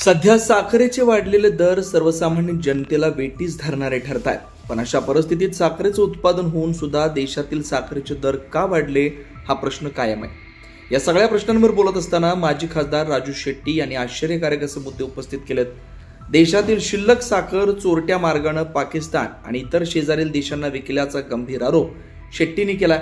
सध्या साखरेचे वाढलेले दर सर्वसामान्य जनतेला वेठीस धरणारे ठरत आहेत. पण अशा परिस्थितीत साखरेचं उत्पादन होऊन सुद्धा देशातील साखरेचे दर का वाढले हा प्रश्न कायम आहे. या सगळ्या प्रश्नांवर बोलत असताना माजी खासदार राजू शेट्टी यांनी आश्चर्यकारक असे मुद्दे उपस्थित केलेत. देशातील शिल्लक साखर चोरट्या मार्गाने पाकिस्तान आणि इतर शेजारील देशांना विकल्याचा गंभीर आरोप शेट्टींनी केला.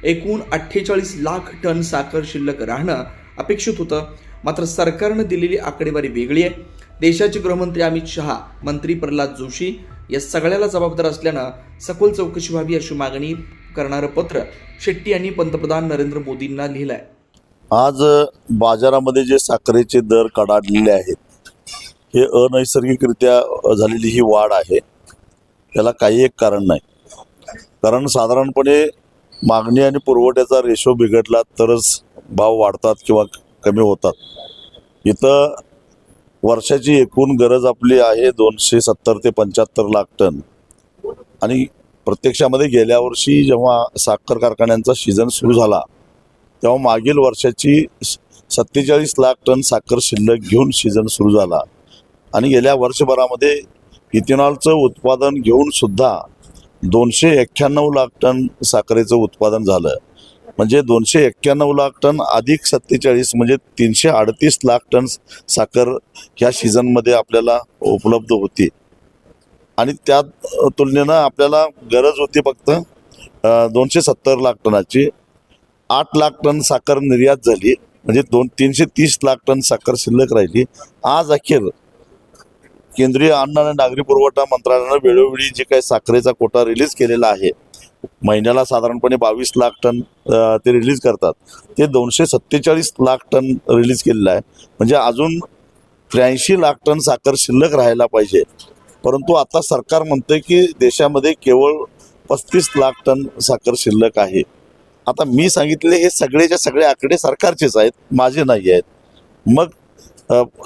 एकूण 48 लाख टन साखर शिल्लक राहणं अपेक्षित होतं, मात्र सरकारनं दिलेली आकडेवारी वेगळी आहे. देशाचे गृहमंत्री अमित शहा, मंत्री प्रल्हाद जोशी या सगळ्याला जबाबदार असल्यानं सखोल चौकशी व्हावी अशी मागणी करणारं पत्र शेट्टी यांनी पंतप्रधान नरेंद्र मोदींना लिहिलं आहे. आज बाजारामध्ये जे साखरेचे दर कडाडलेले आहेत हे अनैसर्गिकरित्या झालेली ही वाढ आहे. त्याला काही एक कारण नाही. कारण साधारणपणे मागणी आणि पुरवठ्याचा रेशो बिघडला तरच भाव वाढतात किंवा कमी होतात. इथं वर्षाची एकूण गरज आपली आहे 270 ते 75 लाख टन आणि प्रत्यक्षामध्ये गेल्या वर्षी जेव्हा साखर कारखान्यांचा सीझन सुरू झाला तेव्हा मागील वर्षाची 47 लाख टन साखर शिल्लक घेऊन सीझन सुरू झाला आणि गेल्या वर्षभरामध्ये इथेनॉलचं उत्पादन घेऊन सुद्धा 291 लाख टन साखरेचं उत्पादन झालं. म्हणजे 291 लाख टन अधिक 47 म्हणजे 338 लाख टन साखर ह्या सीझनमध्ये आपल्याला उपलब्ध होती आणि त्या तुलनेनं आपल्याला गरज होती फक्त 270 लाख टनाची. 8 लाख टन साखर निर्यात झाली म्हणजे 330 लाख टन साखर शिल्लक राहिली. आज अखेर केंद्रीय अन्न आणि नागरी पुरवठा मंत्रालयानं वेळोवेळी जे काही साखरेचा कोटा रिलीज केलेला आहे, महिन्याला साधारणपणे 22 लाख टन ते रिलीज करतात, ते 247 लाख टन रिलीज केलेलं आहे. म्हणजे अजून 83 लाख टन साखर शिल्लक राहायला पाहिजे. परंतु आता सरकार म्हणते की देशामध्ये केवळ 35 लाख टन साखर शिल्लक आहे. आता मी सांगितले हे सगळेच्या सगळे आकडे सरकारचेच आहेत, माझे नाही आहेत. मग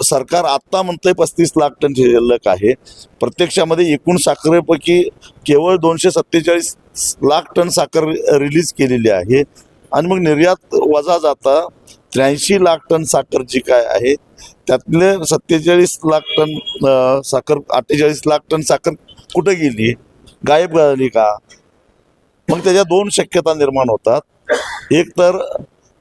सरकार आत्ता म्हणतंय 35 लाख टन शिल्लक आहे. प्रत्यक्षामध्ये एकूण साखरेपैकी केवळ 247 लाख टन साखर रिलीज केलेली आहे आणि मग निर्यात वजा जाता 83 लाख टन साखर जी काय आहे त्यातले 47 लाख टन साखर 48 लाख टन साखर कुठं गेली, गायब झाली का? मग त्याच्या दोन शक्यता निर्माण होतात. एक तर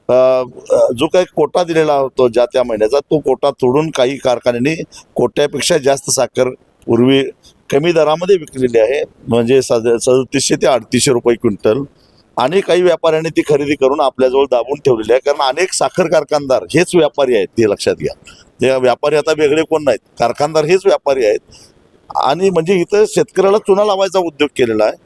जो काही कोटा दिलेला होतो ज्या त्या महिन्याचा तो कोटा तोडून काही कारखान्यांनी कोट्यापेक्षा जास्त साखर पूर्वी कमी दरामध्ये विकलेली आहे, म्हणजे 3700 ते 3800 रुपये क्विंटल, आणि काही व्यापाऱ्यांनी ती खरेदी करून आपल्याजवळ दाबून ठेवलेली आहे. कारण अनेक साखर कारखानदार हेच व्यापारी आहेत, ते लक्षात घ्या. ते व्यापारी आता वेगळे कोण नाहीत, कारखानदार हेच व्यापारी आहेत. आणि म्हणजे इथं शेतकऱ्याला चुना लावायचा उद्योग केलेला आहे.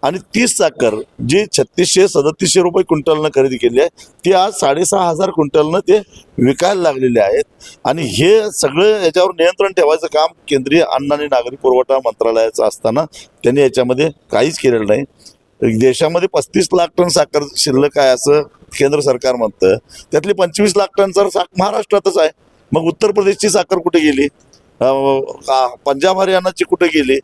आणि तीच साखर जी 3600-3700 रुपये क्विंटलनं खरेदी केली आहे ती आज 6500 क्विंटलनं ते विकायला लागलेले आहेत. आणि हे सगळं याच्यावर नियंत्रण ठेवायचं काम केंद्रीय अन्न आणि नागरी पुरवठा मंत्रालयाचं असताना त्यांनी याच्यामध्ये काहीच केलेलं नाही. देशामध्ये 35 लाख टन साखर शिल्लक आहे असं केंद्र सरकार म्हणतं, त्यातली 25 लाख टन तर महाराष्ट्रातच आहे. मग उत्तर प्रदेशची साखर कुठे गेली, पंजाब हरियाणाची कुठे गेली,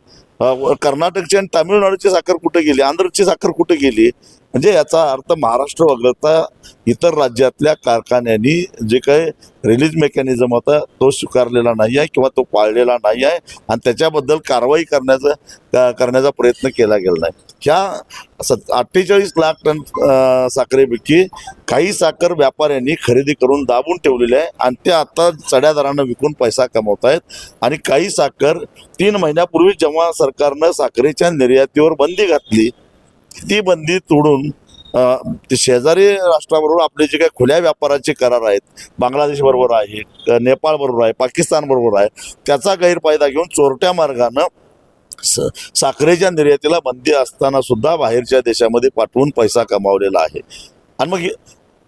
कर्नाटकची आणि तामिळनाडूची साखर कुठे गेली, आंध्रची साखर कुठे गेली? म्हणजे याचा अर्थ महाराष्ट्र वगळता इतर राज्यातल्या कारखान्यांनी जे काही रिलीज मेकॅनिझम होता तो स्वीकारलेला नाही आहे किंवा तो पाळलेला नाही आहे आणि त्याच्याबद्दल कारवाई करण्याचा प्रयत्न केला गेला नाही. ह्या 48 लाख टन साखरेपैकी काही साखर व्यापाऱ्यांनी खरेदी करून दाबून ठेवलेली आहे आणि ते आता चढ्या दरानं विकून पैसा कमवत आहेत. आणि काही साखर 3 महिन्यापूर्वी जेव्हा सरकारनं साखरेच्या निर्यातीवर बंदी घातली ती बंदी तोडून ते शेजारी राष्ट्राबरोबर आपले जे काही खुल्या व्यापाराचे करार आहेत, बांगलादेश बरोबर आहे, नेपाळ बरोबर आहे, पाकिस्तान बरोबर आहे, त्याचा गैरफायदा घेऊन चोरट्या मार्गानं साखरेच्या निर्यातीला बंदी असताना सुद्धा बाहेरच्या देशामध्ये पाठवून पैसा कमावलेला आहे. आणि मग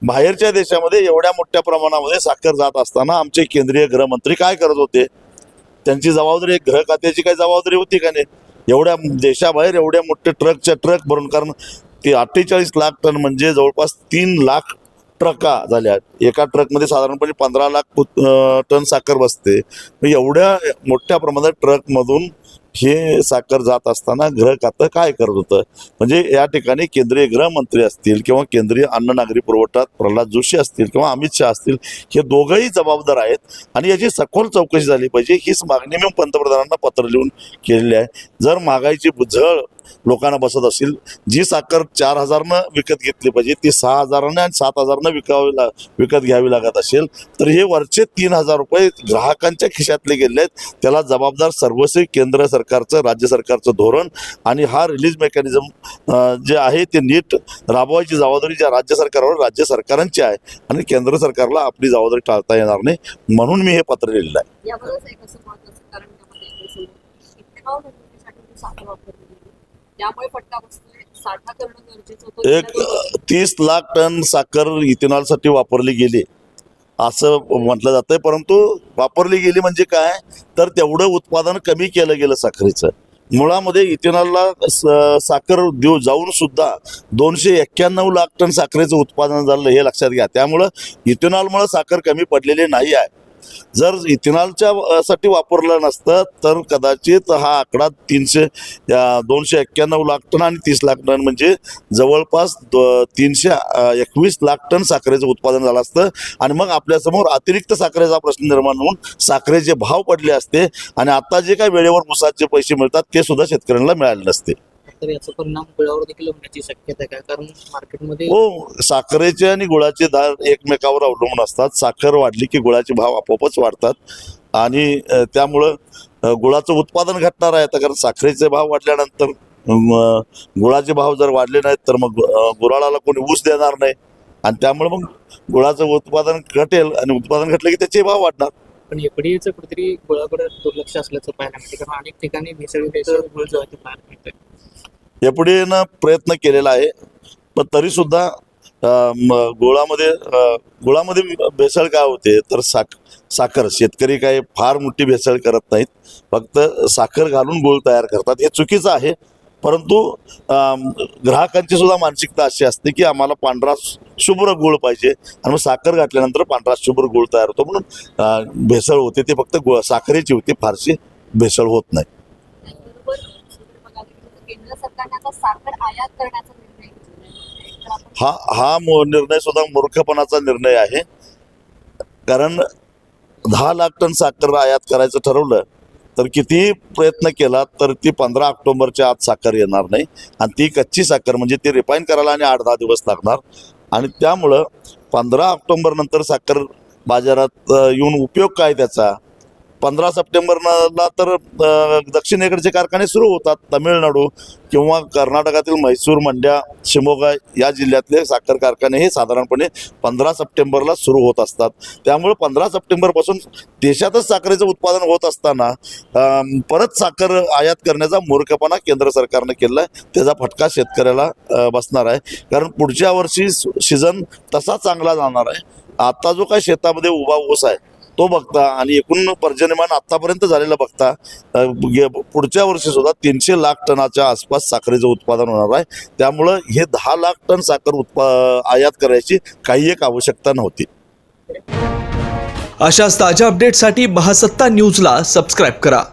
बाहेरच्या देशामध्ये एवढ्या मोठ्या प्रमाणामध्ये साखर जात असताना आमचे केंद्रीय गृहमंत्री काय करत होते? त्यांची जबाबदारी गृह खात्याची काही जबाबदारी होती का नाही? एवढ्या देशाबाहेर एवढ्या मोठे ट्रक भरून, कारण ते 48 लाख टन म्हणजे जवळपास 3 लाख ट्रका झाल्या. एका ट्रकमध्ये साधारणपणे 15 लाख टन साखर बसते. एवढ्या मोठ्या प्रमाणात ट्रकमधून हे साखर जात असताना गृह खातं काय करत होतं? म्हणजे या ठिकाणी केंद्रीय गृहमंत्री असतील किंवा केंद्रीय अन्न नागरी पुरवठा प्रल्हाद जोशी असतील किंवा अमित शहा असतील, हे दोघंही जबाबदार आहेत आणि याची सखोल चौकशी झाली पाहिजे. हीच मागणी मी पंतप्रधानांना पत्र लिहून केलेली आहे. जर महागाईची झळ लोकांना बसत असेल, जी साखर 4,000नं विकत घेतली पाहिजे ती 6,000नं आणि 7,000नं विकत घ्यावी लागत असेल, तर हे वरचे 3,000 रुपये ग्राहकांच्या खिशातले गेले आहेत. त्याला जबाबदार सर्वस्वी केंद्र सरकारचं, राज्य सरकारचं धोरण आणि हा रिलीज मेकॅनिझम जे आहे ते नीट राबवायची जबाबदारी ज्या राज्य सरकारवर राज्य सरकारांची आहे आणि केंद्र सरकारला आपली जबाबदारी टाळता येणार नाही. म्हणून मी हे पत्र लिहिलेलं आहे. यावरच एक असं महत्त्वाचं कारण त्यामध्ये इथेनॉल निर्मितीसाठी साखर वापरली गेली, त्यामुळे फटका बसतोय. साठा करणं गरजेचं होतं. एक 30 लाख टन साखर इथेनॉलसाठी वापरली गेली असं म्हटलं जातंय, परंतु वापरली गेली म्हणजे काय, तर तेवढं उत्पादन कमी केलं गेलं साखरेचं. मुळामध्ये इथेनॉलला साखर जाऊन सुद्धा 291 लाख टन साखरेचं उत्पादन झालं हे लक्षात घ्या. त्यामुळं इथेनॉलमुळे साखर कमी पडलेली नाही आहे. जर इथेनॉलच्या साठी वापरलं नसतं तर कदाचित हा आकडा 291 लाख टन आणि 30 लाख टन म्हणजे जवळपास 321 लाख टन साखरेचं उत्पादन झालं असतं आणि मग आपल्यासमोर अतिरिक्त साखरेचा प्रश्न निर्माण होऊन साखरेचे भाव पडले असते आणि आता जे काही वेळेवर ऊसाचे पैसे मिळतात ते सुद्धा शेतकऱ्यांना मिळाले नसते. तर याचा परिणाम गुळावर देखील होण्याची शक्यता आहे का? कारण मार्केटमध्ये हो, साखरेचे आणि गुळाचे दर एकमेकावर अवलंबून असतात. साखर वाढली की गुळाचे भाव आपोआपच वाढतात आणि त्यामुळं गुळाचं उत्पादन घटणार आहे. कारण साखरेचे भाव वाढल्यानंतर गुळाचे भाव जर वाढले नाहीत तर मग गुराळाला कोणी ऊस देणार नाही आणि त्यामुळे मग गुळाचं उत्पादन घटेल आणि उत्पादन घटलं की त्याचे भाव वाढणार. पण एफडीएचं कुठेतरी गुळाकडे दुर्लक्ष असल्याचं पाहायला मिळते, कारण अनेक ठिकाणी भेसळ गुळ जो आहे ते पाहायला मिळतोय. एफडीएनं प्रयत्न केलेला आहे, पण तरीसुद्धा गुळामध्ये भेसळ काय होते तर साखर शेतकरी काय फार मोठी भेसळ करत नाहीत, फक्त साखर घालून गुळ तयार करतात. हे चुकीचं आहे, परंतु ग्राहकांची सुद्धा मानसिकता अशी असते की आम्हाला पांढरा शुभ्र गुळ पाहिजे आणि मग साखर घातल्यानंतर पांढरा शुभ्र गुळ तयार होतो म्हणून भेसळ होते. ते फक्त साखरेची होती, फारशी भेसळ होत नाही. केंद्र सरकारने आता साखर आयात करण्याचा निर्णय घेतला. हा निर्णय सुद्धा मूर्खपणाचा निर्णय आहे. कारण 10 लाख टन साखर आयात करायचं ठरवलं तर कितीही प्रयत्न केला तर ती 15 ऑक्टोबरच्या आत साखर येणार नाही आणि ती कच्ची साखर म्हणजे ती रिफाईन करायला आणि 8-10 दिवस लागणार आणि त्यामुळं 15 ऑक्टोबर नंतर साखर बाजारात येऊन उपयोग काय त्याचा. 15 सप्टेंबरला तर दक्षिणेकडचे कारखाने सुरू होतात. तामिळनाडू किंवा कर्नाटकातील म्हैसूर, मंड्या, शिमोगा या जिल्ह्यातले साखर कारखाने हे साधारणपणे 15 सप्टेंबरला सुरू होत असतात. त्यामुळे 15 सप्टेंबरपासून देशातच साखरेचं उत्पादन होत असताना परत साखर आयात करण्याचा मूर्खपणा केंद्र सरकारनं केला आहे. त्याचा फटका शेतकऱ्याला बसणार आहे. कारण पुढच्या वर्षी सीझन तसा चांगला जाणार आहे. आता जो काय शेतामध्ये उभा ऊस आहे तो बघता आणि एकूण पर्जन्यमान आतापर्यंत झालेलं बघता पुढच्या वर्षी सुद्धा 300 लाख टनाच्या आसपास साखरेचं उत्पादन होणार आहे. त्यामुळं हे 10 लाख टन साखर आयात करायची काही एक आवश्यकता नव्हती. अशाच ताज्या अपडेटसाठी महासत्ता न्यूजला सबस्क्राईब करा.